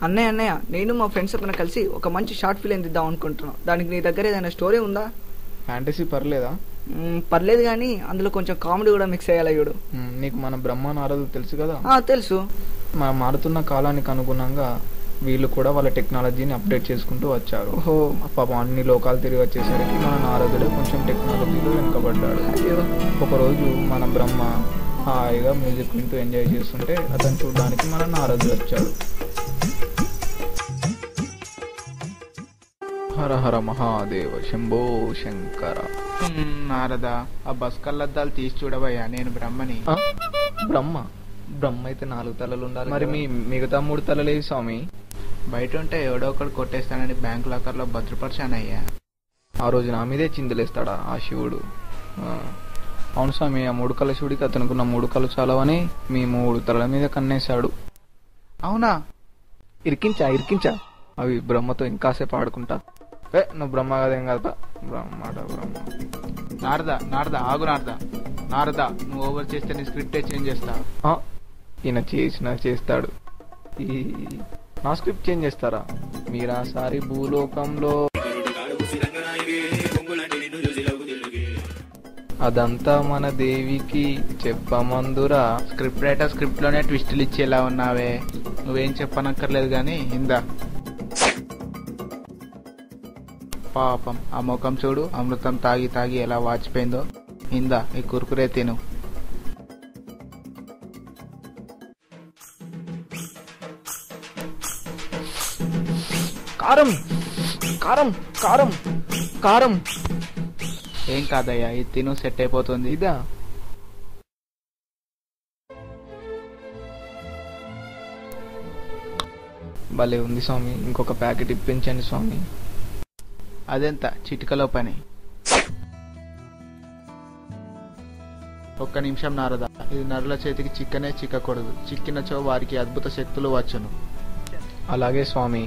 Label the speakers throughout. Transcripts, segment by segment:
Speaker 1: అన్నయ్య నేను మా ఫ్రెండ్స్ ఎప్పుడైనా కలిసి ఒక మంచి షార్ట్ ఫిల్మ్ దిద్దాం అనుకుంటున్నాం. దానికి నీ దగ్గర ఏదైనా స్టోరీ ఉందా?
Speaker 2: ఫ్యాంటసీ పర్లేదా?
Speaker 1: పర్లేదు, కానీ అందులో కొంచెం కామెడీ కూడా మిక్స్ అయ్యేలా చూడు.
Speaker 2: నీకు మన బ్రహ్మ నారదు తెలుసు కదా?
Speaker 1: తెలుసు.
Speaker 2: మన మారుతున్న కాలానికి అనుగుణంగా వీళ్ళు కూడా వాళ్ళ టెక్నాలజీని అప్డేట్ చేసుకుంటూ వచ్చారు. పాపం అన్ని లోకాలు తిరిగి వచ్చేసరికి మన నారదుడే కొంచెం టెక్నాలజీలో వెనుకబడ్డాడు. ఒకరోజు మన బ్రహ్మ హాయిగా మ్యూజిక్ వింటూ ఎంజాయ్ చేస్తుంటే అతను చూడడానికి మన నారదుడు వచ్చాడు. హర హర మహాదేవ శంభో శంకర.
Speaker 3: నారదా, ఆ బస్ కళ్ళద్దాలు తీసి చూడవయ్యా, నేను బ్రహ్మని.
Speaker 2: బ్రహ్మ అయితే 4 తలలు ఉండాలి. మరి మీ మిగతా 3 తలలేవి స్వామి?
Speaker 3: బయట ఉంటే ఎవడో ఒకడు కొట్టేస్తానని బ్యాంక్ లాకర్లో భద్రపరిచానయ్యా.
Speaker 2: ఆ రోజు నా మీదే చిందులేస్తాడా ఆ శివుడు? అవును స్వామి, ఆ 3 కళ్ళ శివుడికి అతనుకున్న 3 కళ్ళు చాలవని మీ 3 తలల మీద కన్నేశాడు.
Speaker 3: అవునా?
Speaker 2: ఇరికించా అవి బ్రహ్మతో ఇంకాసేపు ఆడుకుంటా. నువ్వు బ్రహ్మ కదేం కదా? బ్రహ్మ.
Speaker 3: నారదా ఆగు. నారదా, నువ్వు ఓవర్ చేస్తే నీ స్క్రిప్టే చేంజ్ చేస్తా.
Speaker 2: ఈయన చేస్తాడు. నా స్క్రిప్ట్ చేంజ్ చేస్తారా? మీరాసారి భూలోకంలో అదంతా మన దేవికి చెప్పమందురా.
Speaker 3: స్క్రిప్ట్ రైటర్ స్క్రిప్ట్ లోనే ట్విస్టులు ఇచ్చేలా ఉన్నావే. నువ్వేం చెప్పనక్కర్లేదు గాని ఇందా. పాపం ఆ ముఖం చూడు, అమృతం తాగి తాగి ఎలా వాచిపోయిందో. ఇందా ఈ కుర్కురే తిను.
Speaker 2: కారం కారం కారం కారం.
Speaker 3: ఏం కాదయ్యా, ఇది తిను, సెట్ అయిపోతుంది.
Speaker 2: ఇదా? భలే ఉంది స్వామి, ఇంకొక ప్యాకెట్ ఇప్పించండి స్వామి.
Speaker 3: అదెంత? చిటికలో పని. ఒక్క నిమిషం నారదా, ఇది నరుల చేతికి చిక్కనే చిక్కకూడదు. చిక్కినచో వారికి అద్భుత శక్తులు వచ్చును.
Speaker 2: అలాగే స్వామి.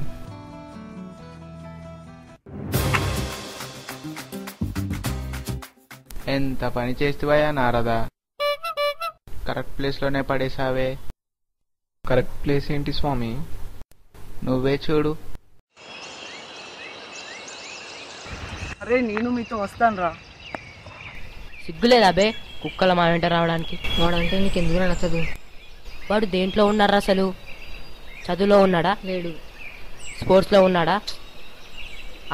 Speaker 3: ఎంత పని చేస్తావయ్యా నారదా, కరెక్ట్ ప్లేస్ లోనే పడేసావే.
Speaker 2: కరెక్ట్ ప్లేస్ ఏంటి స్వామి?
Speaker 3: నువ్వే చూడు.
Speaker 1: అరే నేను మీతో వస్తాను రా.
Speaker 4: సిగ్గులేదా బే కుక్కల మా వెంట రావడానికి? వాడంటే నీకు ఎందుకు నచ్చదు? వాడు దేంట్లో ఉన్నారా అసలు? చదువులో ఉన్నాడా? లేడు. స్పోర్ట్స్లో ఉన్నాడా?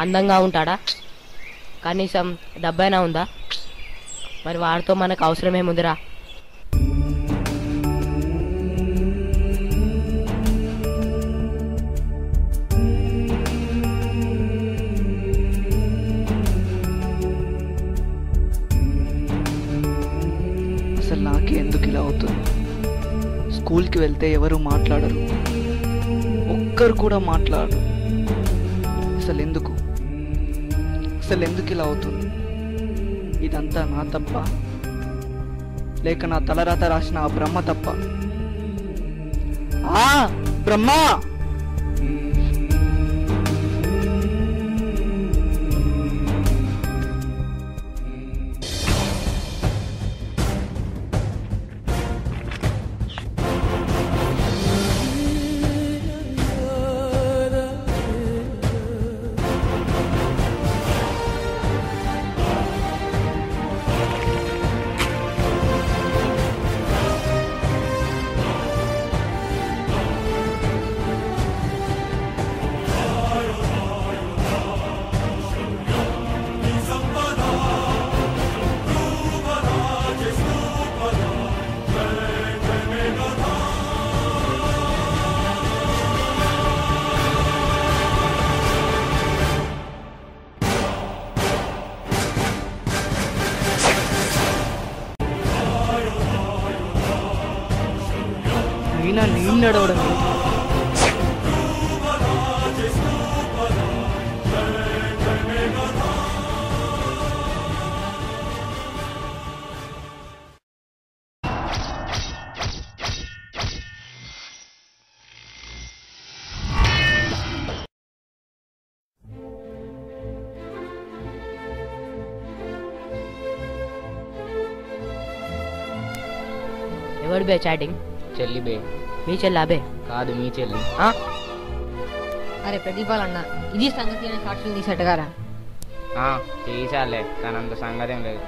Speaker 4: అందంగా ఉంటాడా? కనీసం డబ్బైనా ఉందా? మరి వాడితో మనకు అవసరమేముందిరా?
Speaker 1: అసలు నాకే ఎందుకు ఇలా అవుతుంది? స్కూల్కి వెళ్తే ఎవరు మాట్లాడరు, ఒక్కరు కూడా మాట్లాడరు. అసలు ఎందుకు ఇలా అవుతుంది? ఇదంతా నా తప్ప, లేక నా తలరాత రాసిన ఆ బ్రహ్మ తప్ప? బ్రహ్మ! నేను నడవడం
Speaker 4: ఎవడు బే చాటింగ్?
Speaker 5: చెల్లి బే.
Speaker 4: మీ చెల్లా బే?
Speaker 5: కాదు, మీ చెల్లి. అరే ప్రతిఫల్ అన్న, ఇది సంగతి నేను షార్ట్ ఫిల్మ్ తీసేట్టుగారా?
Speaker 6: తీసాలే, కానీ అంత సంగతి ఏం లేదు.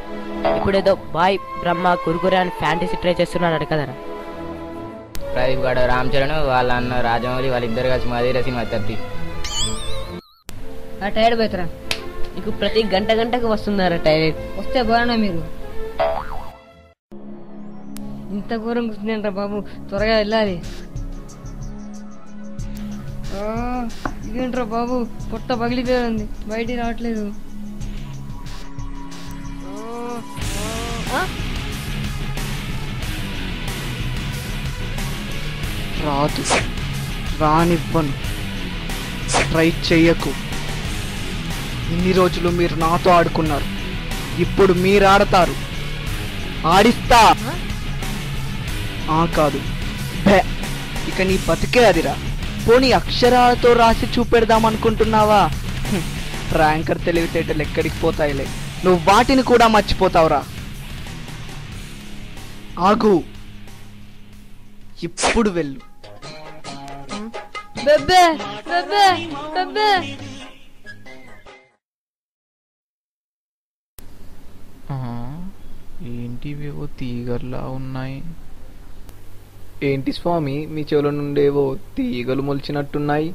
Speaker 4: ఇప్పుడేదో బాయ్ బ్రహ్మ కురుకురే అని ఫ్యాంటసీ ట్రై చేస్తున్నాడు కదరా.
Speaker 6: ప్రదీప్ గడ రామ్ చరణ్ వాళ్ళ అన్న రాజమౌళి వాళ్ళిద్దరు కలిసి మధుర సినిమా తప్పి
Speaker 5: టైర్డ్ పోతురా.
Speaker 4: నీకు ప్రతి గంట గంటకు వస్తున్నారా టైర్?
Speaker 5: వస్తే పోరానా మీరు? ఇంత ఘోరం కూర్చుంటారా బాబు, త్వరగా వెళ్ళాలి. ఇదేంట్రా బాబు, పొట్ట పగిలిపోయింది, బయటికి రావట్లేదు.
Speaker 1: రాదు, రానివ్వను, ట్రై చెయ్యకు. ఇన్ని రోజులు మీరు నాతో ఆడుకున్నారు, ఇప్పుడు మీరు ఆడతారు. ఆడిస్తా. కాదు బే, ఇక నీ బతికే అదిరా. పోనీ అక్షరాలతో రాసి చూపెడదాం అనుకుంటున్నావా? ర్యాంకర్ తెలివితేటలు ఎక్కడికి పోతాయిలే, నువ్వు వాటిని కూడా మర్చిపోతావురా. ఆగు, ఇప్పుడు వెళ్ళు.
Speaker 5: బెబ్బే బెబ్బే బెబ్బే.
Speaker 2: ఏంటివేవో తీగల్లా ఉన్నాయి. ఏంటి స్వామి, మీ చెవుల నుండేవో తీగలు మొలిచినట్టున్నాయి?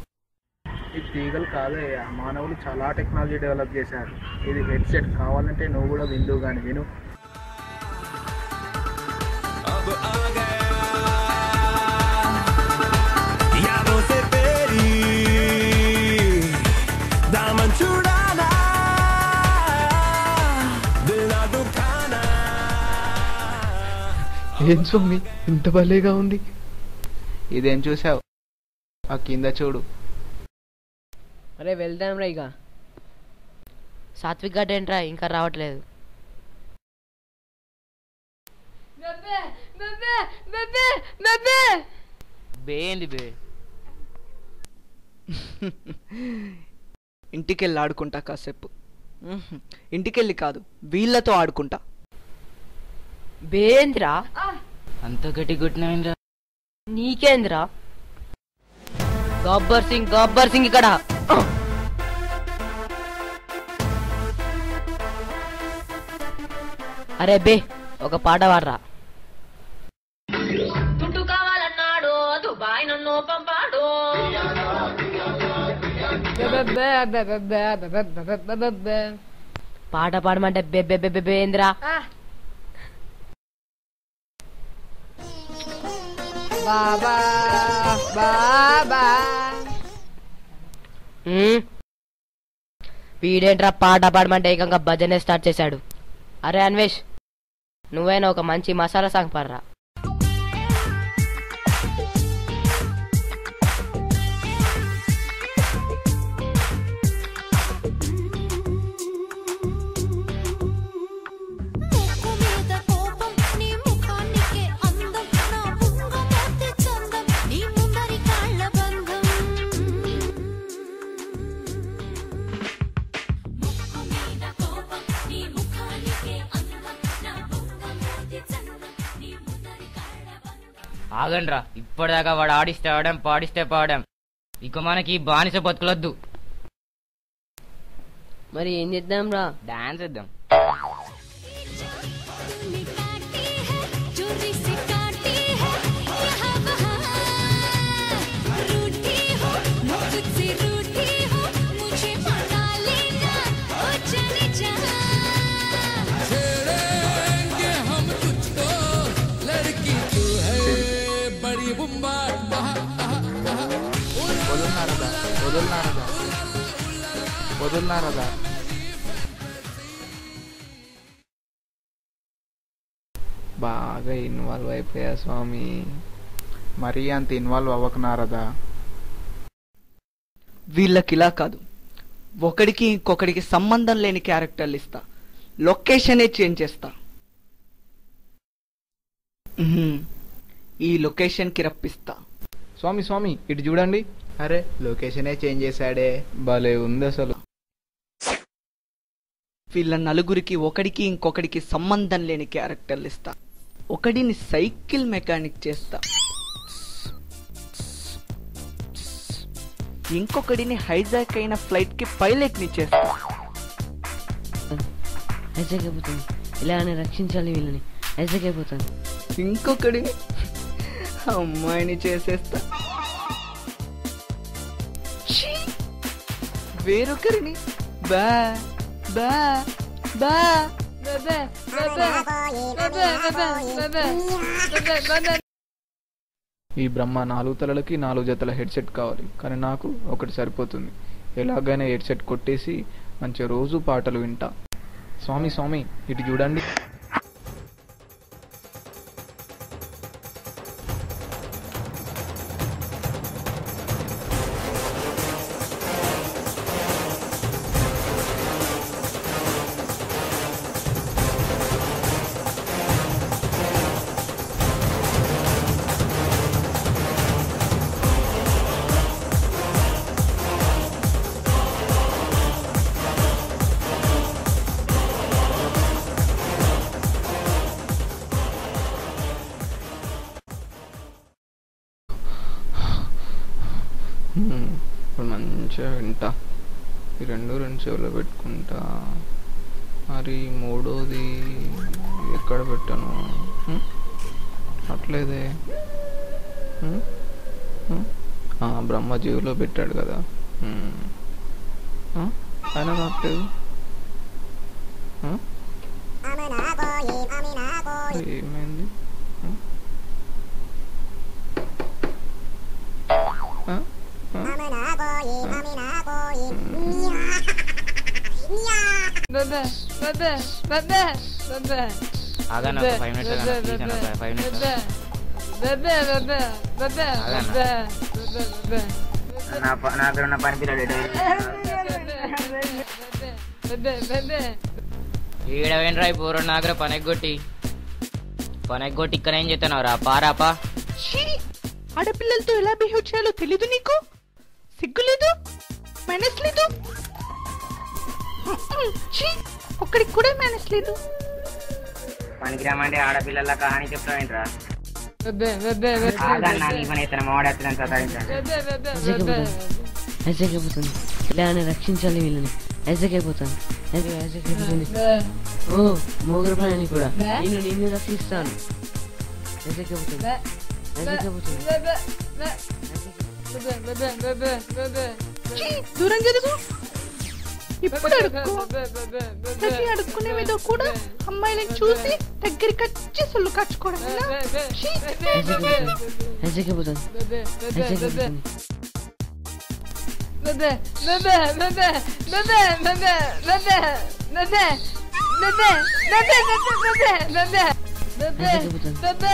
Speaker 3: ఈ తీగలు కాదయ్యా, మానవులు చాలా టెక్నాలజీ డెవలప్ చేశారు. ఇది హెడ్సెట్, కావాలంటే నువ్వు కూడా విందు కానీ విను.
Speaker 2: ఏం స్వామి, ఇంత భలేగా ఉంది.
Speaker 3: ఇదేం చూసావు? ఆ కింద చూడు.
Speaker 4: అరే వెళ్దాం రా. ఇక సాత్విక్ గడ్డ ఏంట్రా ఇంకా రావట్లేదు?
Speaker 6: బేంది బే.
Speaker 1: ఇంటికెళ్ళి ఆడుకుంటా కాసేపు. ఇంటికెళ్ళి కాదు, వీళ్ళతో ఆడుకుంటా.
Speaker 4: బేంద్రా
Speaker 6: అంత గట్టి కొట్టినరా?
Speaker 4: నీకేంద్రా? గబ్బర్ సింగ్ ఇక్కడ. అరే బే, ఒక పాట వాడరా. దుడ్డు కావాలన్నాడు, దుబాయ్ నన్ను పంపాడు. పాట పాడమంటే బెబ్బే బెబ్బే బేంద్రా.
Speaker 5: బాబా బాబా.
Speaker 4: వీడేంట్రా పాట పాడమంటే ఏకంగా భజనే స్టార్ట్ చేశాడు. అరే అన్వేష్, నువ్వైనా ఒక మంచి మసాలా సాంగ్ పాడరా.
Speaker 6: ఆగండ్రా, ఇప్పటిదాకా వాడు ఆడిస్తే ఆడాం, పాడిస్తే పాడాం. ఇక మనకి బానిస బతుకులొద్దు.
Speaker 4: మరి ఏం చేద్దాం రా?
Speaker 6: డాన్స్ చేద్దాం.
Speaker 3: వదులున్నారదా?
Speaker 2: బాగా ఇన్వాల్వ్ అయిపోయా స్వామి.
Speaker 3: మరీ అంత ఇన్వాల్వ్ అవ్వకున్నారదా?
Speaker 1: వీళ్ళకిలా కాదు, ఒకడికి ఇంకొకడికి సంబంధం లేని క్యారెక్టర్లు ఇస్తా, లొకేషనే చేంజ్ చేస్తా. ఈ లొకేషన్కి రప్పిస్తా.
Speaker 2: స్వామి ఇటు చూడండి.
Speaker 3: అరే, లొకేషనే చేంజ్ చేశాడే,
Speaker 2: భలే ఉంది అసలు.
Speaker 1: వీళ్ళ నలుగురికి ఒకడికి ఇంకొకడికి సంబంధం లేని క్యారెక్టర్లు ఇస్తా. ఒకడిని సైకిల్ మెకానిక్ చేస్తా, ఇంకొకడిని హైజాక్ అయిన ఫ్లైట్ కి పైలట్ ని చేస్తా.
Speaker 5: హైజాక్ అయిపోతుంది. ఇలానే రక్షించాలి వీళ్ళని. హైజాక్ అయిపోతాను.
Speaker 1: ఇంకొకడిని అమ్మాయిని చేసేస్తా. ఛీ! వేరొకరిని బా బా బా.
Speaker 2: ఈ బ్రహ్మ 4 తలలకి 4 జతల హెడ్సెట్ కావాలి, కానీ నాకు ఒకటి సరిపోతుంది. ఎలాగైనా హెడ్సెట్ కొట్టేసి మంచి రోజు పాటలు వింటా. స్వామి స్వామి ఇటు చూడండి. ఇప్పుడు మంచిగా వింటా. ఈ రెండు చెవులో పెట్టుకుంటా. మరి మూడోది ఎక్కడ పెట్టాను? అట్లేదే. బ్రహ్మ జీవులో పెట్టాడు కదా, ఆయన రావట్లేదు. ఏమైంది?
Speaker 6: ఆగన్న ఒక 5 minutes ఆగన్న, please అన్న, 5 minutes. నా దగ్గర ఉన్న పని పిల్లలు ఈడవేంట్రా ఈ పూర్వ నా దగ్గర పనెగ్గొట్టి ఇక్కడ ఏం చెప్తున్నావు రా? పారాపా.
Speaker 1: ఆడపిల్లలతో ఎలా బిహేవ్ చేయాలో తెలీదు నీకు? సిగ్గులేదు? మేనేజ్ లేదు? ఒక్కడికి కూడా మేనేజ్ లేదు.
Speaker 6: పనికి రమ్మంటే ఆడపిల్లల కహాని చెప్తావేంట్రా? ఆగన్నా నీ పని ఇతను మావాడేస్తాను సతాయించండి.
Speaker 5: హైజాక్ అయిపోతుంది. ఇలానే రక్షించాలి వీళ్ళని. హైజాక్ అయిపోతాను. హైజాక్ అయిపోతుంది. ఓ మోగర ప్రాణి కూడా నిన్ను రక్షిస్తాను. హైజాక్ అయిపోతుంది. హైజాక్ అయిపోతుంది.
Speaker 1: దూరం జరుగు. ఇప్పుడు ప్రతి అడుక్కునే మీద కూడా అమ్మాయిలను చూసి దగ్గరికి వచ్చి సొల్లు కచ్చుకోవడం.
Speaker 5: హైజాక్ అయిపోతుంది.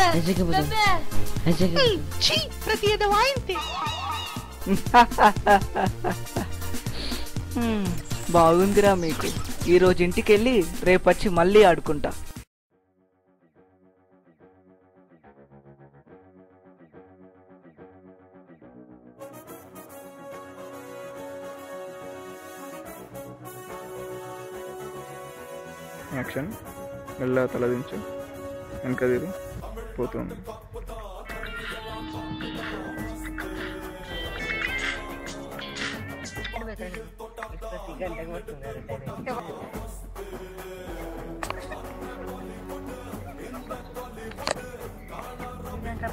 Speaker 5: హైజాక్ అయిపోతుంది.
Speaker 1: ప్రతి ఏదో వాయింతే. బాగుందిరా మీకు. ఈ రోజు ఇంటికి వెళ్ళి రేపొచ్చి మళ్ళీ ఆడుకుంటా.
Speaker 2: యాక్షన్. మెల్లగా తలదించు, వెనక తిరుగు, పోతుంది.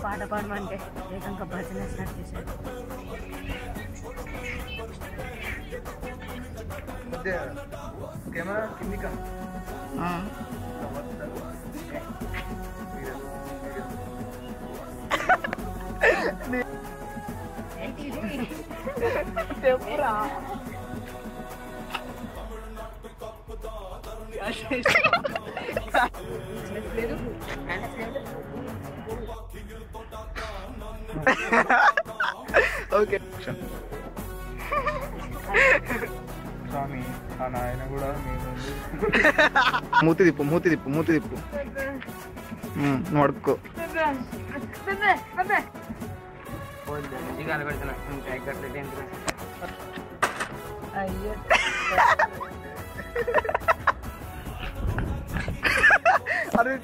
Speaker 5: పాట పాడమంటే ఏకంగా భజన స్టార్ట్ చేశాడు.
Speaker 2: కెమెరా కిందికా?
Speaker 1: చెప్పురా.
Speaker 2: ఓకే. స్వామి ఆ నాయన కూడా మూతి తిప్పు, మూతి తిప్పు, మూతి తిప్పు. నువ్వు అడుక్కో.
Speaker 1: అరే